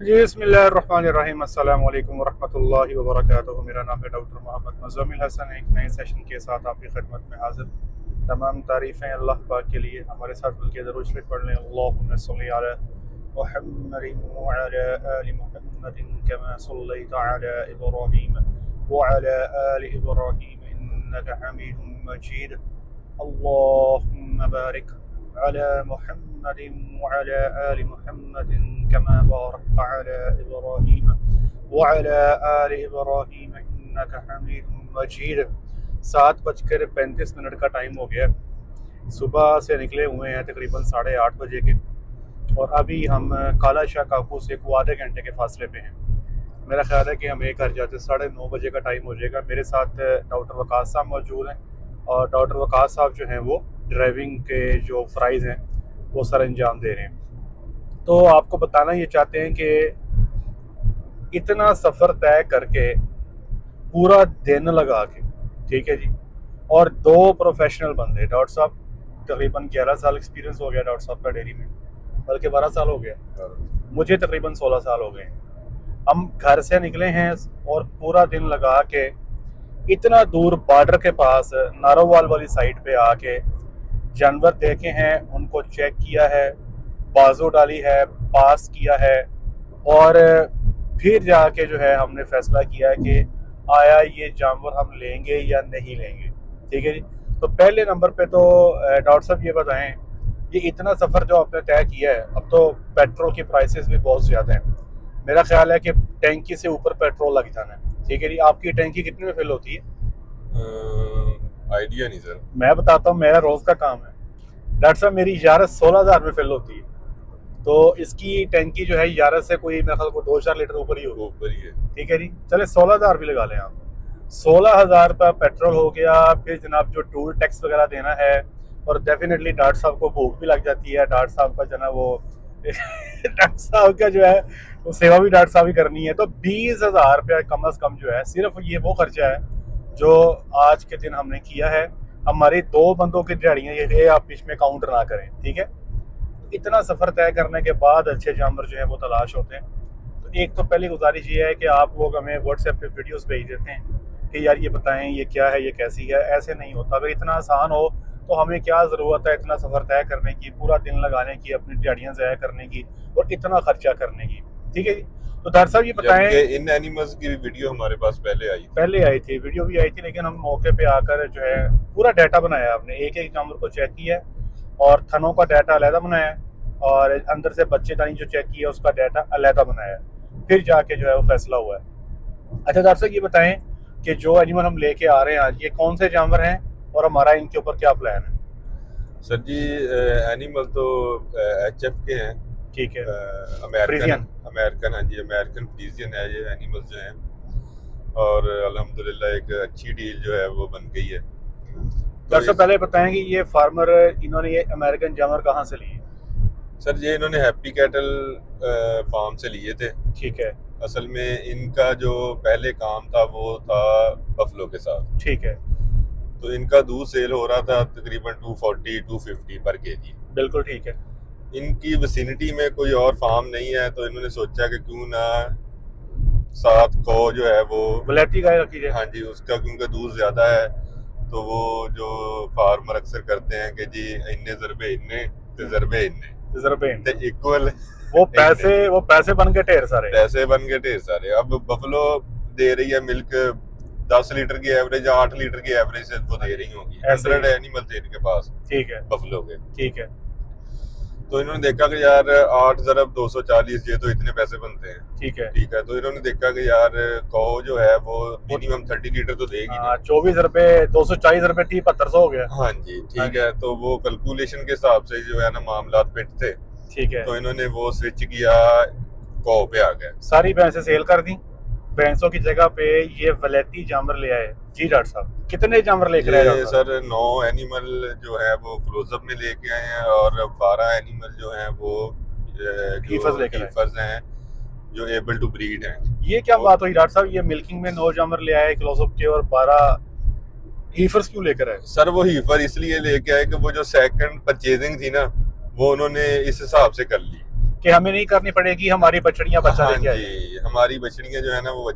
जी बिस्मिल्लाहिर्रहमानिर्रहीम अस्सलाम वालेकुम वरहमतुल्लाहि वबरकातुहू। मेरा नाम है डॉक्टर मोहम्मद मुज़म्मिल हसन। एक नए सेशन के साथ आपकी खिदमत में हाजिर। तमाम तारीफ़ें अल्लाह पाक के लिए। हमारे साथ मिलकर ज़रूर शरीफ पढ़ लें। अल्लाहुम्मा सल्लि अला मुहम्मदिन व अला आलि मुहम्मदिन कमा सल्लैता अला इब्राहीम व अला आलि इब्राहीम इन्नका हमीदुम मजीद। अल्लाहुम्मा बारिक अला मुहम्मदिन व अला आलि मुहम्मदिन कमा बारकता अला इब्राहीम व अला आलि इब्राहीम इन्नका हमीदुम मजीद। 7:35 का टाइम हो गया। सुबह से निकले हुए हैं तकरीबन 8:30 बजे के, और अभी हम काला शाह काकू से को आधे घंटे के फासले पे हैं। मेरा ख्याल है कि हम एक घर जाते 9:30 बजे का टाइम हो जाएगा। मेरे साथ डॉक्टर वकास साहब मौजूद हैं, और डॉक्टर वकास साहब जो हैं वो ड्राइविंग के जो फ़राइज़ हैं वो सर अंजाम दे रहे हैं। तो आपको बताना ये चाहते हैं कि इतना सफ़र तय करके पूरा दिन लगा के, ठीक है जी, और 2 प्रोफेशनल बंदे, डॉक्टर साहब तकरीबन 11 साल एक्सपीरियंस हो गया डॉक्टर साहब का डेयरी में, बल्कि 12 साल हो गया, मुझे तकरीबन 16 साल हो गए। हम घर से निकले हैं और पूरा दिन लगा के इतना दूर बॉर्डर के पास नारोवाल वाली साइड पे आके जानवर देखे हैं, उनको चेक किया है, बाजू डाली है, पास किया है, और फिर जाके जो है हमने फैसला किया है कि आया ये जानवर हम लेंगे या नहीं लेंगे। ठीक है जी। तो पहले नंबर पे तो डॉक्टर साहब ये बताएं, ये इतना सफ़र जो आपने तय किया है, अब तो पेट्रोल की प्राइसेस भी बहुत ज़्यादा हैं। मेरा ख्याल है कि टैंकी से ऊपर पेट्रोल लग जाना है। ठीक है जी। आपकी टैंकी कितने में फिल होती है? आइडिया नहीं सर। मैं बताता हूँ, मेरा रोज़ का काम है डॉक्टर साहब। मेरी यारस 16,000 में फिल होती है, तो इसकी टैंकी जो है यारस से कोई मेरे ख्याल को 2-4 लीटर ऊपर ही होगी। ऊपर ही है। ठीक है जी। चले 16,000 भी लगा लें आप। 16,000 का पेट्रोल हो गया, फिर जनाब जो टूल टैक्स वगैरह देना है, और डेफिनेटली डॉक्टर साहब को भूख भी लग जाती है। डॉक्टर साहब का जो है वो डॉक्टर साहब का जो है वो सेवा भी डॉक्टर साहब ही करनी है। तो 20,000 रुपया कम अज़ कम जो है, सिर्फ ये वो खर्चा है जो आज के दिन हमने किया है। हमारी 2 बंदों की दिहाड़ियाँ ये आप इसमें काउंट ना करें, ठीक है। इतना सफ़र तय करने के बाद अच्छे जानवर जो है वो तलाश होते हैं। तो एक तो पहली गुजारिश ये है कि आप लोग हमें व्हाट्सएप पे वीडियोस भेज देते हैं कि यार ये बताएं ये क्या है, ये कैसी है। ऐसे नहीं होता। अगर इतना आसान हो तो हमें क्या ज़रूरत है इतना सफ़र तय करने की, पूरा दिन लगाने की, अपनी दिहाड़ियाँ ज़ाया करने की, और इतना खर्चा करने की। ठीक है जी। तो डॉक्टर साहब ये बताएं, इन एनिमल्स की वीडियो हमारे पास पहले आई थी, वीडियो भी आई थी, लेकिन हम मौके पे आकर जो है पूरा डाटा बनाया। आपने एक एक जानवर को चेक किया, और थनों का डाटा अलहदा बनाया, और अंदर से बच्चेदानी जो चेक किया उसका डाटा अलहदा बनाया, फिर जाके जो है वो फैसला हुआ है। अच्छा डॉक्टर साहब ये बताएं कि जो एनिमल हम लेके आ रहे हैं आज, ये कौन से जानवर हैं और हमारा इनके ऊपर क्या प्लान है? सर जी, एनिमल तो HF के हैं। ठीक है। अमेरिकन हाँ जी, अमेरिकन फ्रीजियन है ये एनिमल्स जो हैं, और अल्हम्दुलिल्लाह एक अच्छी डील जो है वो बन गई है। डॉक्टर साहब पहले बताएं कि ये फार्मर इन्होंने ये अमेरिकन जानवर कहाँ से लिए? सर ये इन्होंने हैप्पी कैटल फार्म से लिए थे। ठीक है। असल में इनका जो पहले काम था वो था बफलो के साथ। ठीक है। तो इनका दूध सेल हो रहा था तकरीबन 240-250 पर केजी। बिल्कुल ठीक है। इनकी विसिनिटी में कोई और फार्म नहीं है, तो इन्होंने सोचा कि क्यों ना साथ को जो है वो वलैती गाय रखी जाए। हाँ जी, उसका क्योंकि दूध ज्यादा है, तो वो जो फार्मर अक्सर करते हैं कि जी इन्ने ज़रबे इन्ने तजर्बे इन्ने इक्वल वो पैसे बन के ढेर सारे। अब बफलो दे रही है मिल्क 10 लीटर की एवरेज, 8 लीटर की एवरेज से वो दे रही होंगी। 100 एनिमल थे इनके पास। ठीक है। बफलो के। ठीक है। तो इन्होंने देखा कि यार 8 ज़रब 240 ये तो इतने पैसे बनते हैं। ठीक है। ठीक है। तो इन्होंने देखा कि यार कौ जो है वो मिनिमम 30 लीटर तो देगी। 24 रुपए 240 रुपए 7500 हो गया। हाँ जी ठीक है। तो वो कैलकुलेशन के हिसाब से जो है ना मामला फिट थे। ठीक है। तो इन्होंने वो स्विच किया, कौ पे आ गए। सारी भैंसें सेल कर दी, भैंसों की जगह पे ये वलैती जानवर ले आए। जी डॉक्टर साहब कितने जानवर लेकर आए? सर 9 एनिमल जो है वो क्लोजअप में लेके आए हैं, और 12 एनिमल जो हैं वो हीफर्स हैं जो एबल टू ब्रीड हैं। ये क्या बात हुई डॉक्टर साहब? ये मिल्किंग में 9 जानवर ले आए क्लोजअप के, और 12 हीफर्स क्यों लेकर आए? सर वो हीफर इसलिए लेके आए कि वो जो सेकंड परचेजिंग थी ना वो उन्होंने इस हिसाब से कर ली कि हमें नहीं करनी पड़ेगी, हमारी बछड़ियां बच्चा हाँ लेके आएंगी। जी, हमारी बछड़ियां जो है ना वो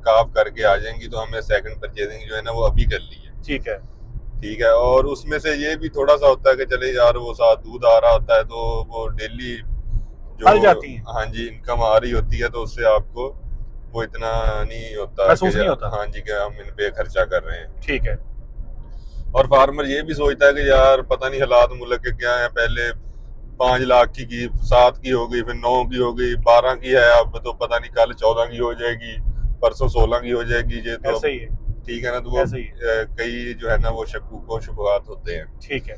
काफ करके आ जाएंगी, तो हमें सेकंड परचेजिंग जो है ना वो अभी कर ली है। ठीक है। ठीक है, और उसमें से ये भी थोड़ा सा होता है कि चले यार वो साथ दूध आ रहा होता है, तो वो डेली जो, पल जाती हैं, हाँ जी, इनकम आ रही होती है, तो उससे आपको वो इतना नहीं होता कि महसूस नहीं होता। हाँ जी, कि हम इन पे खर्चा कर रहे हैं। ठीक है। और फार्मर ये भी सोचता है कि यार पता नहीं हालात मुल्क के क्या है, पहले 5 लाख की 7 की हो गई, फिर 9 की हो गई, 12 की है, अब तो पता नहीं कल 14 की हो जाएगी, परसों 16 की हो जाएगी, ये तो ऐसे ही है, ठीक है ना, तो वो ऐसे ही है। कई जो है ना वो शक्कूक व शुबहात होते हैं। ठीक है।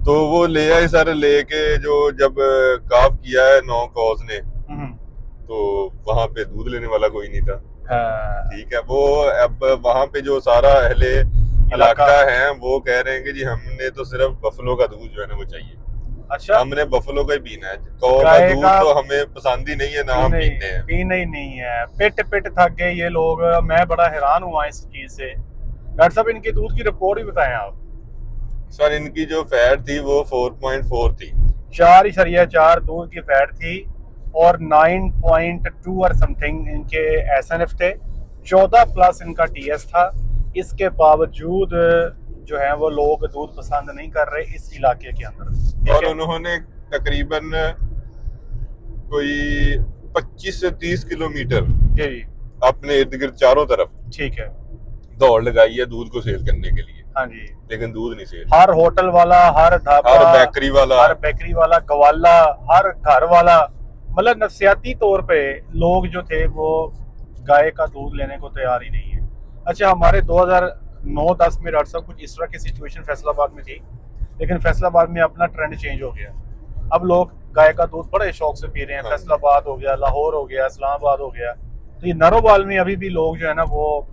तो वो ले आए सर, लेके जो जब काफ किया है 9 कॉज ने, तो वहां पे दूध लेने वाला कोई नहीं था। हाँ। ठीक है, वो अब वहां पे जो सारा अहले इलाका है वो कह रहे हैं कि जी हमने तो सिर्फ बफलो का दूध जो है ना वो चाहिए। अच्छा, हमने बफलो का ही पीना है, कौ का दूध तो हमें पसंद ही नहीं है ना, हम पीते हैं, पीना ही नहीं है। पिट पिट थक गए ये लोग। मैं बड़ा हैरान हुआ इस चीज से। डॉक्टर साहब, इनके दूध की रिपोर्ट भी बताएं आप। सर इनकी जो फैट थी वो 4.4 थी, 4.4 दूध की फैट थी, और 9.2 और समथिंग इनके SNF थे, 14 प्लस इनका TS था। इसके बावजूद जो है वो लोग दूध पसंद नहीं कर रहे इस इलाके के अंदर। और उन्होंने तकरीबन कोई 25 से 30 किलोमीटर जी, अपने इर्द गिर्द चारों तरफ ठीक है, दौड़ लगाई है दूध को सेल करने के लिए। हाँ जी। लेकिन दूध नहीं सेल, हर होटल वाला, हर ढाबा, हर बेकरी वाला, गवाला, हर घर वाला, मतलब नफसियाती तौर पे लोग जो थे वो गाय का दूध लेने को तैयार ही नहीं है। अच्छा, हमारे 2009-10 में डॉक्टर साहब कुछ इस तरह की सिचुएशन फैसलाबाद में थी, लेकिन फैसलाबाद में अपना ट्रेंड चेंज हो गया। अब लोग गाय का दूध बड़े शौक से पी रहे हैं। फैसलाबाद हो गया, लाहौर हो गया, इस्लामाबाद हो गया। तो ये नरोबाल में अभी भी लोग जो है ना वो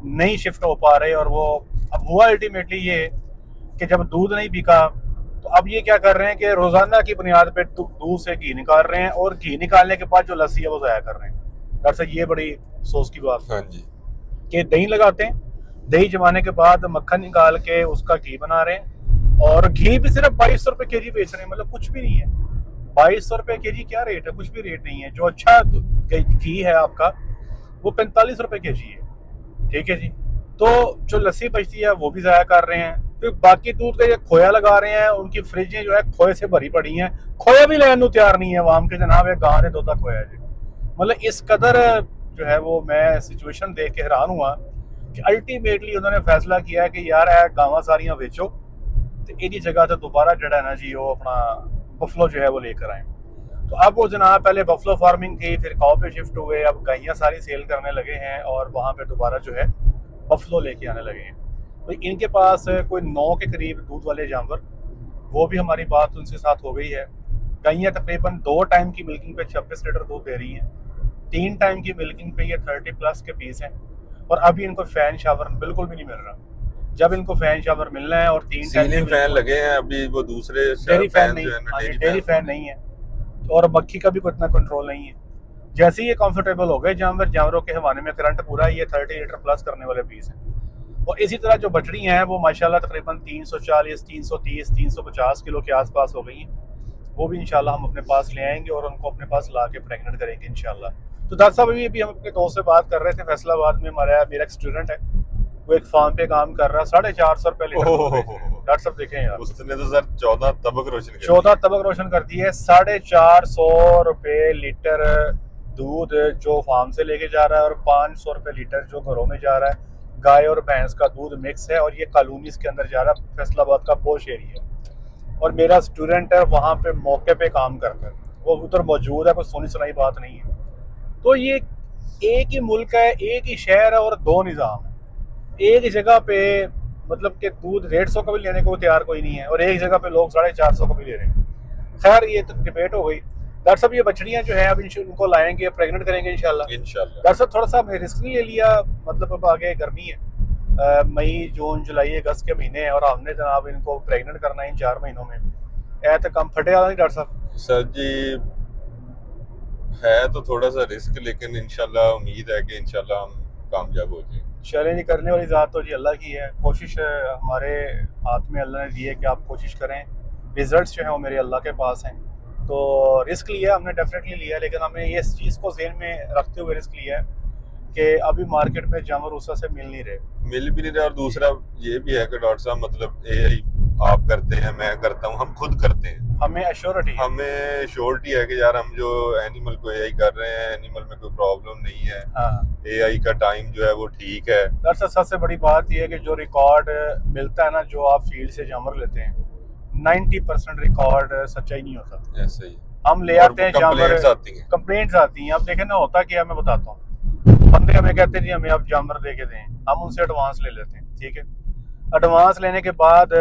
नहीं शिफ्ट हो पा रहे। और वो अब हुआ अल्टीमेटली ये कि जब दूध नहीं बिका, तो अब ये क्या कर रहे हैं कि रोजाना की बुनियाद पे दूध से घी निकाल रहे हैं, और घी निकालने के बाद जो लस्सी है वो ज़ाया कर रहे हैं। डॉक्टर साहब, ये बड़ी अफसोस की बात है। हाँ जी, कि दही लगाते हैं, दही जमाने के बाद मक्खन निकाल के उसका घी बना रहे हैं, और घी भी सिर्फ 2200 रुपए केजी बेच रहे हैं। मतलब कुछ भी नहीं है, 2200 रुपए केजी क्या रेट है? कुछ भी रेट नहीं है। जो अच्छा घी है आपका वो 45 रुपए केजी है। ठीक है जी। तो जो लस्सी बचती है वो भी ज़ाया कर रहे हैं। फिर बाकी दूध का ये खोया लगा रहे हैं, उनकी फ्रिजें जो है खोए से भरी पड़ी हैं। खोया भी लेने तैयार नहीं है वाम के जनाब, एक गाँव ने दोता खोया जी। मतलब इस कदर जो है वो मैं सिचुएशन देख के हैरान हुआ कि अल्टीमेटली उन्होंने फैसला किया कि यार गावां सारियां बेचो, तो इन्हीं जगह से दोबारा जड़ा है ना जी वो अपना बफलो जो है वो लेकर आए। तो अब वो जनाब पहले बफलो फार्मिंग थी, फिर काऊ पे शिफ्ट हुए, अब गायें सारी सेल करने लगे हैं, और वहाँ पे दोबारा जो है बफलो लेके आने लगे हैं। तो इनके पास कोई 9 के करीब दूध वाले जानवर, वो भी हमारी बात उनसे साथ हो गई है। गायें तकरीबन 2 टाइम की मिल्किंग पे 26 लीटर दूध दे रही हैं, 3 टाइम की मिल्किंग पे ये 30 प्लस के पीस हैं। और अभी इनको फैन शावर बिल्कुल भी नहीं मिल रहा। जब इनको फैन शावर मिलना है, और 3 सीलिंग फैन लगे हैं अभी, वो दूसरे डेयरी फैन नहीं, डेयरी फैन नहीं है, और मक्खी का भी कोई इतना कंट्रोल नहीं है। जैसे ही ये कंफर्टेबल हो गए जानवरों के हवाने में करंट पूरा, ये 30 लीटर प्लस करने वाले पीस हैं। और इसी तरह जो बछड़ी हैं वो माशाल्लाह तकरीबन 340, 330, 350 किलो के आसपास हो गई हैं। वो भी इंशाल्लाह हम अपने पास ले आएंगे और उनको अपने पास ला के प्रेगनेंट करेंगे इंशाल्लाह। तो डॉक्टर साहब, अभी हम अपने दोस्त से बात कर रहे थे फैसलाबाद में। मेरा एक स्टूडेंट है, वो एक फार्म पे काम कर रहा है, 450 रुपए लीटर। डॉक्टर साहब देखें यार, उसने तो सर 14 तबक रोशन कर दी है। 450 रुपए लीटर दूध जो फार्म से लेके जा रहा है, और 500 रुपए लीटर जो घरों में जा रहा है। गाय और भैंस का दूध मिक्स है, और ये कॉलोनीज के अंदर जा रहा है, फैसलाबाद का पोश एरिया। और मेरा स्टूडेंट है वहाँ पे मौके पे काम करता है, वो उधर मौजूद है, कोई सुनी सुनाई बात नहीं है। तो ये एक ही मुल्क है, एक ही शहर है, और 2 निज़ाम है। एक ही जगह पे मतलब कि दूध 150 का भी लेने को तैयार कोई नहीं है, और एक जगह पे लोग 450 का भी ले रहे हैं। खैर, ये तो डिबेट हो गई। डॉक्टर साहब, ये बछड़ियाँ जो है अब इनको लाएंगे, प्रेग्नेंट करेंगे इंशाल्लाह। डॉक्टर साहब, थोड़ा सा रिस्क नहीं ले लिया? मतलब अब आगे गर्मी है, मई जून जुलाई अगस्त के महीने हैं, और हमने जनाब इनको प्रेग्नेंट करना है इन 4 महीनों में। तो कम फटे वाला नहीं डॉक्टर साहब? सर जी है तो थोड़ा सा रिस्क, लेकिन इंशाल्लाह उम्मीद है कि इंशाल्लाह हम कामयाब हो जाएंगे। चैलेंज करने वाली ज़ात तो जी अल्लाह की है। कोशिश हमारे हाथ में अल्लाह ने दी है कि आप कोशिश करें। रिजल्ट्स जो हैं वो मेरे अल्लाह के पास हैं। तो रिस्क लिया हमने, डेफिनेटली लिया, लेकिन हमने ये इस चीज़ को ज़हन में रखते हुए रिस्क लिया है कि अभी मार्केट में जानवर उस से मिल नहीं रहे। मिल भी नहीं रहा, और दूसरा ये भी है कि डॉक्टर साहब मतलब एआई आप करते हैं, मैं करता हूँ, हम खुद करते हैं, हमें एश्योरिटी है, हमें श्योरिटी है कि यार हम जो एनिमल को एआई कर रहे हैं, एनिमल में कोई प्रॉब्लम नहीं है, हाँ। एआई का टाइम जो है वो ठीक है। दरअसल सबसे बड़ी बात यह है कि जो रिकॉर्ड मिलता है ना, जो आप फील्ड से जानवर लेते हैं, 90% रिकॉर्ड सच्चाई नहीं होता। ऐसे ही हम ले आते हैं जानवर, कंप्लेंट्स आती हैं। कंप्लेंट्स आती हैं। अब देखें ना, होता क्या, मैं बताता हूँ। बंदे हमें कहते हैं जी हमें आप जानवर दे के दें, हम उनसे एडवांस ले लेते हैं, ठीक है। एडवांस लेने के बाद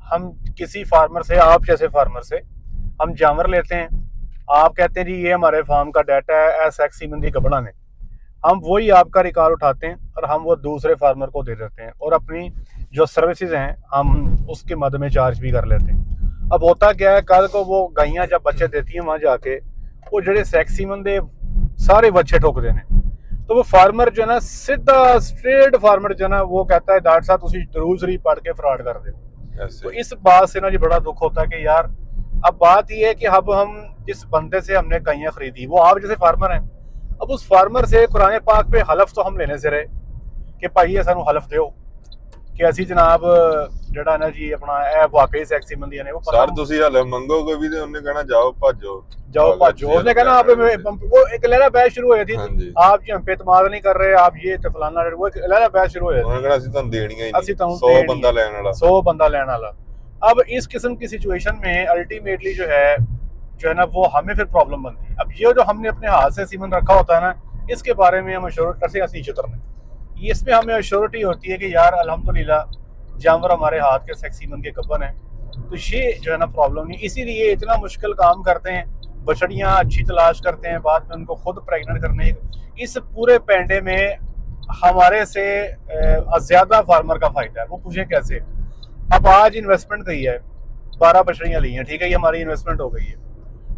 हम किसी फार्मर से, आप जैसे फार्मर से हम जानवर लेते हैं। आप कहते हैं जी ये हमारे फार्म का डाटा है, एस मंदी कपड़ा ने, हम वही आपका रिकॉर्ड उठाते हैं और हम वो दूसरे फार्मर को दे देते हैं, और अपनी जो सर्विसेज हैं हम उसके मद में चार्ज भी कर लेते हैं। अब होता क्या है, कल को वो गायें जब बच्चे देती हैं वहाँ जाके, वो जड़े सैक्सी बंदे सारे बच्चे ठोक देने, तो वो फार्मर जो है ना, सीधा स्ट्रेट फार्मर जो है ना, वो कहता है डॉक्टर साहब तुसी दूसरी पढ़ के फ्रॉड कर दे। तो इस बात से ना जी बड़ा दुख होता है कि यार, अब बात ये है कि अब हम जिस बंदे से हमने गायें खरीदी, वो आप जैसे फार्मर हैं, अब उस फार्मर से कुरान पाक पे हलफ तो हम लेने से रहे कि भाई ये सानू हलफ दो कि असी जनाब जड़ा ना जी अपना वाकई सैक्सी बंदियां ने, वो सर तुसी हलफ मंगोगे भी तो उन्हें कहना जाओ भाजो, जाओ भाजो, उसने कहना आप, वो एक लहरा बहस शुरू हो जाती थी, आप जी हम पे इतमाद नहीं कर रहे, आप ये तो फलाना, वो एक लहरा बहस शुरू हो जाती, उन्होंने कहना असि तुहानू देनियां ही असि नहीं, तुहानू 100 बंदा लेने वाला, 100 बंदा लेने वाला। अब इस किस्म की सिचुएशन में अल्टीमेटली जो है ना, वो हमें फिर प्रॉब्लम बनती है। अब ये जो हमने अपने हाथ से सीमन रखा होता है ना, इसके बारे में हम अश्योरिटी से नीचे उतरने, इसमें हमें अश्योरिटी होती है कि यार अल्हम्दुलिल्लाह जानवर हमारे हाथ के सेक्सीमन के गब्बन है, तो ये जो है ना प्रॉब्लम नहीं। इसीलिए इतना मुश्किल काम करते हैं, बछड़ियाँ अच्छी तलाश करते हैं, बाद में उनको खुद प्रेग्नेंट करने। इस पूरे पैंडे में हमारे से ज़्यादा फार्मर का फायदा है। वो पूछे कैसे, अब आज इन्वेस्टमेंट गई है, 12 बछड़ियाँ ली हैं, ठीक है, ये हमारी इन्वेस्टमेंट हो गई है।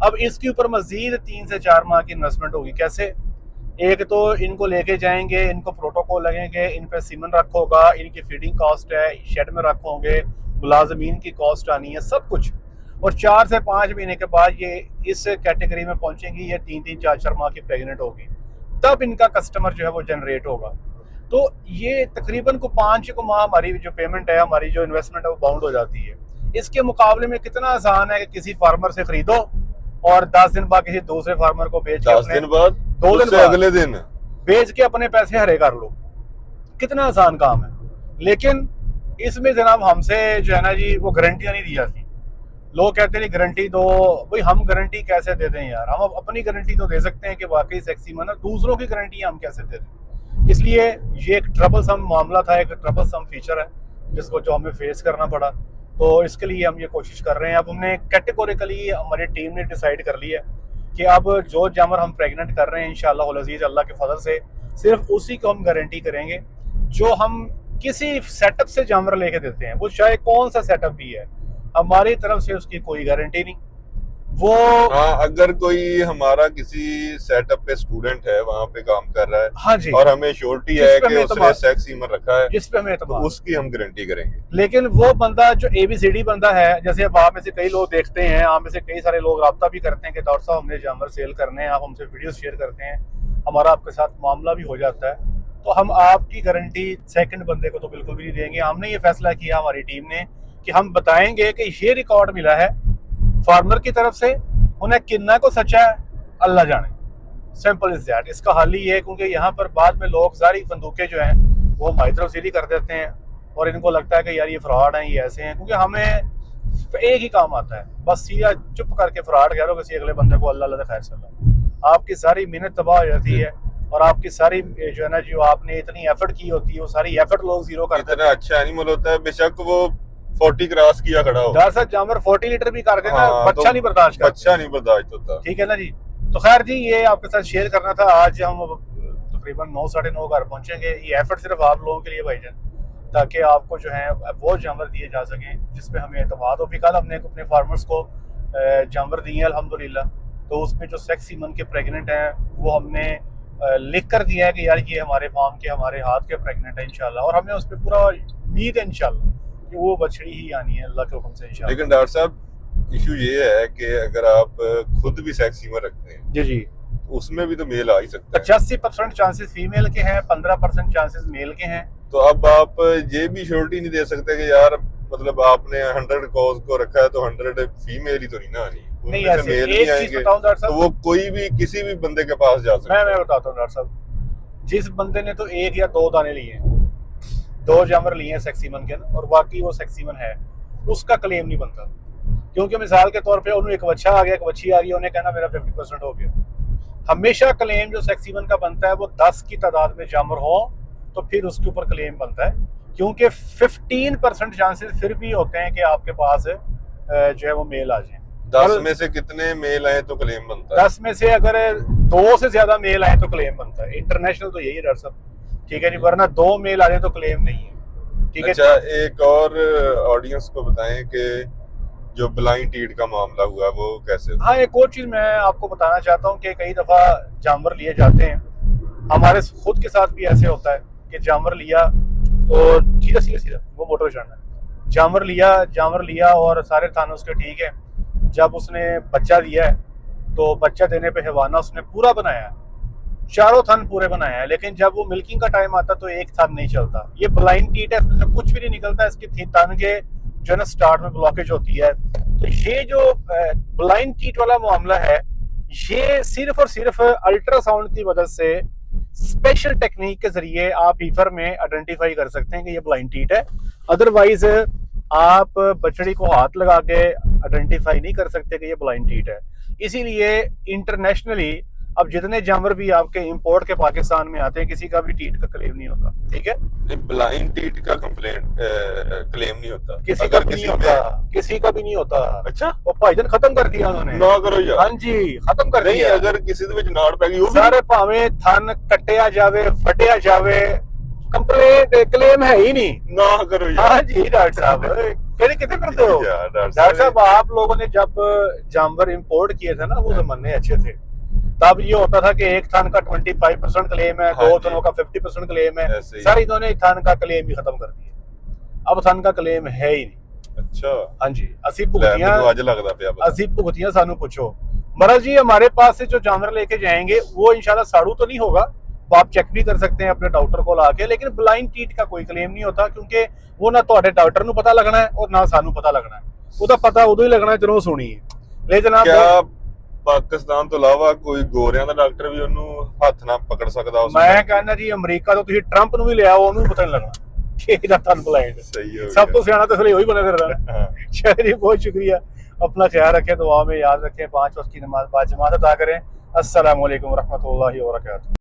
अब इसके ऊपर मजीद 3 से 4 माह की इन्वेस्टमेंट होगी। कैसे, एक तो इनको लेके जाएंगे, इनको प्रोटोकॉल लगेंगे, इन पे सीमन रखोगा, इनकी फीडिंग कॉस्ट है, शेड में रखोगे, मुलाजमीन की कॉस्ट आनी है, सब कुछ। और 4 से 5 महीने के बाद ये इस कैटेगरी में पहुंचेंगी, ये 3-3, 4-4 माह की प्रेग्नेंट होगी, तब इनका कस्टमर जो है वो जनरेट होगा। तो ये तकरीबन को 5 माह हमारी जो पेमेंट है, हमारी जो इन्वेस्टमेंट है वो बाउंड हो जाती है। इसके मुकाबले में कितना आसान है कि किसी फार्मर से खरीदो और 10 दिन बाद किसी दूसरे फार्मर को बेच के, 10 दिन बाद, 2 दिन बाद अगले दिन बेच के अपने पैसे हरे कर लो। कितना आसान काम है। लेकिन इसमें जनाब हमसे जो है ना जी, वो गारंटियां नहीं दी जाती। लोग कहते हैं गारंटी दो, भाई हम गारंटी कैसे दे दें यार, हम अपनी गारंटी तो दे सकते हैं कि वाकई सेक्सी मन है, दूसरों की गारंटी हम कैसे दे दें। इसलिए ये एक ट्रबल सम मामला था, एक ट्रबल सम फीचर है जिसको जो हमें फेस करना पड़ा। तो इसके लिए हम ये कोशिश कर रहे हैं। अब हमने कैटेगोरिकली, हमारी टीम ने डिसाइड कर लिया कि अब जो जानवर हम प्रेग्नेंट कर रहे हैं इंशाल्लाह अज़ीज़ अल्लाह के फजल से, सिर्फ उसी को हम गारंटी करेंगे जो हम किसी सेटअप से जानवर लेके देते हैं, वो चाहे कौन सा सेटअप भी है, हमारी तरफ से उसकी कोई गारंटी नहीं। वो हाँ, अगर कोई हमारा किसी सेटअप पे स्टूडेंट है, वहाँ पे काम कर रहा है, हाँ जी, और हमें श्योरिटी है कि उसने सेक्स सीमन रखा है, जिस पे हमें तो उसकी हम गारंटी करेंगे। लेकिन वो बंदा जो ABCD बंदा है, जैसे अब आप में से कई लोग देखते हैं, आप में से कई सारे लोग राब्ता भी करते हैं कि डॉक्टर साहब हमने जानवर सेल करने हैं, आप हमसे वीडियो शेयर करते हैं, हमारा आपके साथ मामला भी हो जाता है, तो हम आपकी गारंटी सेकंड बंदे को तो बिल्कुल भी नहीं देंगे। हमने ये फैसला किया हमारी टीम ने कि हम बताएंगे कि ये रिकॉर्ड मिला है फार्मर की तरफ से, उन्हें कितना को सच्चा है अल्लाह जाने, सिंपल इज दैट। इसका हल ही है, क्योंकि यहाँ पर बाद में लोग सारी बंदूकें जो हैं वो हमारी तरफ सीधी कर देते हैं और इनको लगता है कि यार ये फ्रॉड हैं, ये ऐसे हैं, क्योंकि हमें एक ही काम आता है, बस सीधा चुप करके फ्रॉड कह लो किसी अगले बंदे को, अल्लाह अल्लाह खैर सल्ला। आपकी सारी मेहनत तबाह हो जाती है और आपकी सारी जो है ना, जो आपने इतनी एफर्ट की होती है, वो सारी एफर्ट लोग जीरो कर देते हैं। इतना अच्छा एनिमल होता है, बेशक वो 40 क्रॉस किया खड़ा हो, डर से जानवर 40 लीटर भी कर देना, हाँ, बच्चा तो नहीं बर्दाश्त करता, बच्चा नहीं बर्दाश्त होता। ठीक है ना जी। तो खैर जी, ये आपके साथ शेयर करना था। आज हम तकरीबन 9, 9:30 घर पहुंचेंगे। ये एफर्ट सिर्फ आप लोगों के लिए भाईजान, ताकि आपको जो है वो जानवर दिए जा सकें जिसपे हमें एतमाद हो। भी कल हमने अपने फार्मर्स को जानवर दिए अल्हम्दुलिल्लाह, तो उसमें जो सेक्सी मन के प्रेग्नेंट हैं वो हमने लिख कर दिया है कि यार ये हमारे फार्म के, हमारे हाथ के प्रेग्नेंट है इंशाल्लाह, और हमें उस पर पूरा उम्मीद है इंशाल्लाह कि वो बछड़ी ही आनी है अल्लाह के हुक्म से इंशाल्लाह। लेकिन डॉक्टर साहब इशू ये है कि अगर आप खुद भी सेक्स ह्यूमर रखते हैं जी जी, उसमें भी तो मेल आ ही सकता है। 85% चांसेस फीमेल के हैं, 15% चांसेस मेल के हैं। तो अब आप ये भी श्योरिटी नहीं दे सकते कि यार मतलब आपने 100 कॉज को रखा है तो 100 फीमेल ही तो नहीं ना आनी, नहीं, उनमें से ऐसे मेल एक नहीं चीज आएंगे, बताऊं डॉक्टर तो साहब, वो कोई भी किसी भी बंदे के पास जा सकता मैं है। बताता हूँ डॉक्टर साहब, जिस बंदे ने तो 1 या 2 दाने लिए हैं, 2 जामर लिए हैं सेक्सीमन के ना, और बाकी वो सेक्सीमन है, उसका क्लेम नहीं बनता। क्योंकि मिसाल के तौर पे उन्हें एक बच्चा आ गया, एक बच्ची आ गई, उन्हें कहना मेरा 50% हो गया। हमेशा क्लेम जो सेक्सीमन का बनता है वो 10 की तादाद में जामर हो तो फिर उसके ऊपर क्लेम बनता है, क्योंकि 15% चांसेस फिर भी होते हैं कि आपके पास जो है वो मेल आ जाए। 10 में से कितने मेल आए तो क्लेम बनता है? 10 में से अगर 2 से ज्यादा मेल आए तो क्लेम बनता है। इंटरनेशनल तो यही है डॉक्टर साहब, ठीक है जी, वरना 2 मेल आ जाए तो क्लेम नहीं है, ठीक है। अच्छा, एक और ऑडियंस को बताएं कि जो ब्लाइंड टीट का मामला हुआ वो कैसे हुआ? हाँ, एक और चीज मैं आपको बताना चाहता हूँ कि कई दफा जानवर लिए जाते हैं, हमारे खुद के साथ भी ऐसे होता है कि जानवर लिया और सीधा सीधा सीधा वो मोटर पे चढ़ना है, जानवर लिया और सारे थाने उसके ठीक है। जब उसने बच्चा दिया है तो बच्चा देने पे हैवाना उसने पूरा बनाया है, चारों थन पूरे बनाए हैं, लेकिन जब वो मिल्किंग का टाइम आता तो एक थन नहीं चलता। ये ब्लाइंड टीट है, इसमें कुछ भी नहीं निकलता, इसकी थन के जो है ना स्टार्ट में ब्लॉकेज होती है। तो ये जो ब्लाइंड टीट वाला मामला है, ये सिर्फ और सिर्फ अल्ट्रासाउंड की मदद से स्पेशल टेक्निक के जरिए आप ईफर में आइडेंटिफाई कर सकते हैं कि ये ब्लाइंड टीट है। अदरवाइज आप बछड़ी को हाथ लगा के आइडेंटिफाई नहीं कर सकते कि ये ब्लाइंड टीट है। इसीलिए इंटरनेशनली अब जितने जानवर भी आपके इंपोर्ट के पाकिस्तान में आते हैं, किसी का भी टीट का क्लेम नहीं होता, ठीक है। ब्लाइंड टीट का क्लेम नहीं होता, किसी का अगर भी नहीं होता, किसी का भी नहीं होता। अच्छा, वो भाईजान खत्म कर दिया उन्होंने। ना करो यार। हाँ जी, खत्म कर नहीं, दिया। अगर किसी ਦੇ ਵਿੱਚ ਨਾੜ ਪੈ ਗਈ ਉਹ भी सारे भावे थन कटिया जावे, फटिया जावे, कंप्लेंट क्लेम है ही नहीं। ना करो यार। हाँ जी डॉक्टर साहब, कहने कितने करते हो यार डॉक्टर साहब। आप लोगों ने जब जानवर इंपोर्ट किए थे ना, वो जमाने अच्छे थे। तब ये होता था कि एक थन का 25% क्लेम है, हाँ 2 जी। थनों का 50% क्लेम है। ऐसे ही। सर इन्होंने थन का क्लेम ही खत्म कर दिया, अब थन का क्लेम है ही नहीं। अच्छा, हाँ जी, ਅਸੀਂ ਲੈ ਭੁਗਤੀਆਂ ਮੈਨੂੰ ਅੱਜ ਲੱਗਦਾ ਪਿਆ ਪਤਾ। ਅਸੀਂ ਭੁगतियां सानू पूछो। महाराज जी हमारे पास से जो जानवर लेके जाएंगे वो इंशाल्लाह साड़ू तो नहीं होगा, वो आप चेक भी कर सकते हैं अपने डॉक्टर को लाके, लेकिन ब्लाइंड टीट का कोई क्लेम नहीं होता, क्योंकि वो ना ਤੁਹਾਡੇ डॉक्टर ਨੂੰ पता लगना है और ना सानू पता लगना है। ਉਹਦਾ पता ਉਦੋਂ ਹੀ लगना है ਜਦੋਂ ਸੁਣੀ है। ले जनाब, क्या ਪਾਕਿਸਤਾਨ ਤੋਂ ਇਲਾਵਾ ਕੋਈ ਗੋਰਿਆਂ ਦਾ ਡਾਕਟਰ ਵੀ ਉਹਨੂੰ ਹੱਥ ਨਾਲ ਪਕੜ ਸਕਦਾ ਉਸ मैं कहना जी अमेरिका तो ਤੁਸੀਂ ट्रंप ਨੂੰ ਵੀ ਲਿਆਓ, ਉਹਨੂੰ ਵੀ ਪਤਾ ਨਹੀਂ ਲੱਗਣਾ ਕਿ ਇਹਦਾ ਤੁਹਾਨੂੰ ब्लाइंड है। ਸਹੀ ਹੋ सब तो सियाना तो इसलिए वही बना फिर रहा। हाँ। चलिए बहुत शुक्रिया, अपना ख्याल रखें, दुआ में याद रखें, 5 वक्त की नमाज बाजमात अदा करें। अस्सलाम वालेकुम रहमतुल्लाहि व बरकातहू।